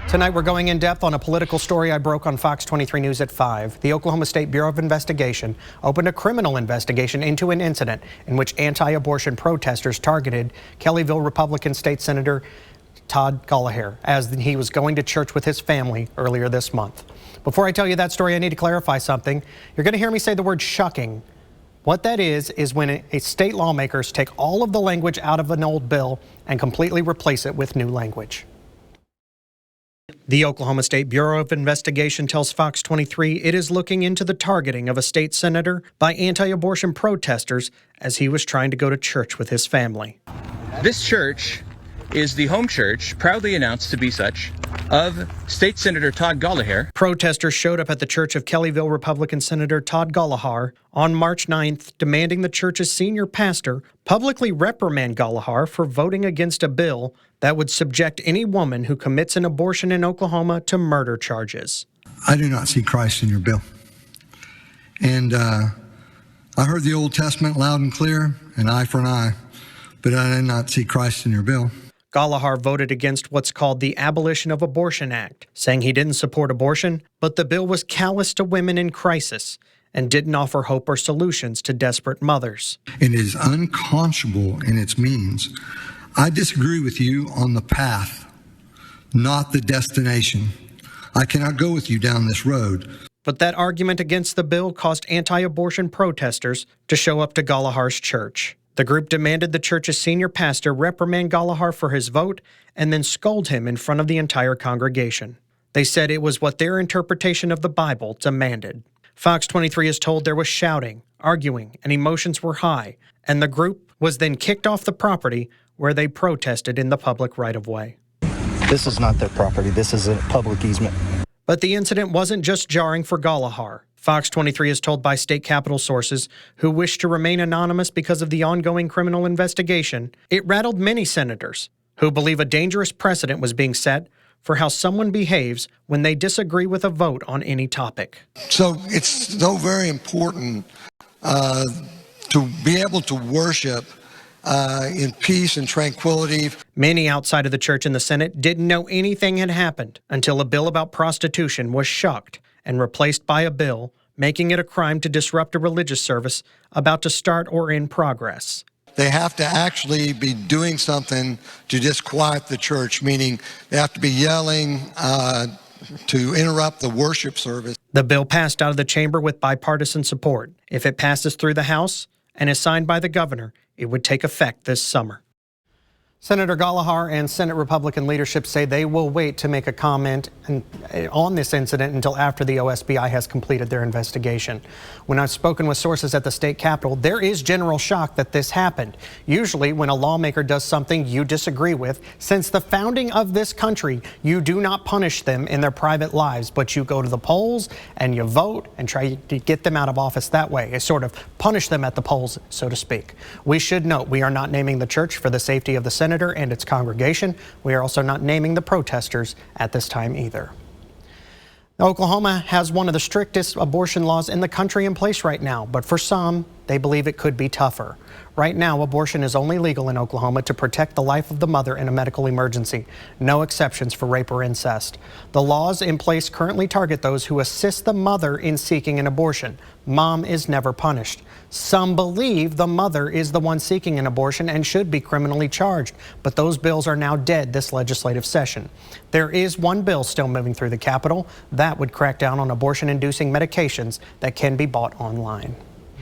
Tonight we're going in depth on a political story I broke on Fox 23 News at 5. The Oklahoma State Bureau of Investigation opened a criminal investigation into an incident in which anti-abortion protesters targeted Kellyville Republican State Senator Todd Gallagher as he was going to church with his family earlier this month. Before I tell you that story, I need to clarify something. You're going to hear me say the word shucking. What that is when state lawmakers take all of the language out of an old bill and completely replace it with new language. The Oklahoma State Bureau of Investigation tells Fox 23 it is looking into the targeting of a state senator by anti-abortion protesters as he was trying to go to church with his family. This church is the home church, proudly announced to be such, of State Senator Todd Gallagher. Protesters showed up at the church of Kellyville Republican Senator Todd Gallagher on March 9th, demanding the church's senior pastor publicly reprimand Gallagher for voting against a bill that would subject any woman who commits an abortion in Oklahoma to murder charges. I do not see Christ in your bill. And I heard the Old Testament loud and clear, an eye for an eye, but I did not see Christ in your bill. Gallagher voted against what's called the Abolition of Abortion Act, saying he didn't support abortion, but the bill was callous to women in crisis and didn't offer hope or solutions to desperate mothers. It is unconscionable in its means. I disagree with you on the path, not the destination. I cannot go with you down this road. But that argument against the bill caused anti-abortion protesters to show up to Gallagher's church. The group demanded the church's senior pastor reprimand Gallagher for his vote and then scold him in front of the entire congregation. They said it was what their interpretation of the Bible demanded. Fox 23 is told there was shouting, arguing, and emotions were high, and the group was then kicked off the property where they protested in the public right-of-way. This is not their property. This is a public easement. But the incident wasn't just jarring for Gallagher. Fox 23 is told by state capitol sources who wish to remain anonymous because of the ongoing criminal investigation, it rattled many senators who believe a dangerous precedent was being set for how someone behaves when they disagree with a vote on any topic. So it's so very important to be able to worship in peace and tranquility. Many outside of the church and the Senate didn't know anything had happened until a bill about prostitution was shucked and replaced by a bill making it a crime to disrupt a religious service about to start or in progress. They have to actually be doing something to disquiet the church, meaning they have to be yelling to interrupt the worship service. The bill passed out of the chamber with bipartisan support. If it passes through the House and is signed by the governor, it would take effect this summer. Senator Gallagher and Senate Republican leadership say they will wait to make a comment on this incident until after the OSBI has completed their investigation. When I've spoken with sources at the state capitol, there is general shock that this happened. Usually when a lawmaker does something you disagree with, since the founding of this country, you do not punish them in their private lives, but you go to the polls and you vote and try to get them out of office that way. You sort of punish them at the polls, so to speak. We should note we are not naming the church for the safety of the senator and its congregation. We are also not naming the protesters at this time either. Oklahoma has one of the strictest abortion laws in the country in place right now, but for some, they believe it could be tougher. Right now, abortion is only legal in Oklahoma to protect the life of the mother in a medical emergency. No exceptions for rape or incest. The laws in place currently target those who assist the mother in seeking an abortion. Mom is never punished. Some believe the mother is the one seeking an abortion and should be criminally charged, but those bills are now dead this legislative session. There is one bill still moving through the Capitol that would crack down on abortion-inducing medications that can be bought online.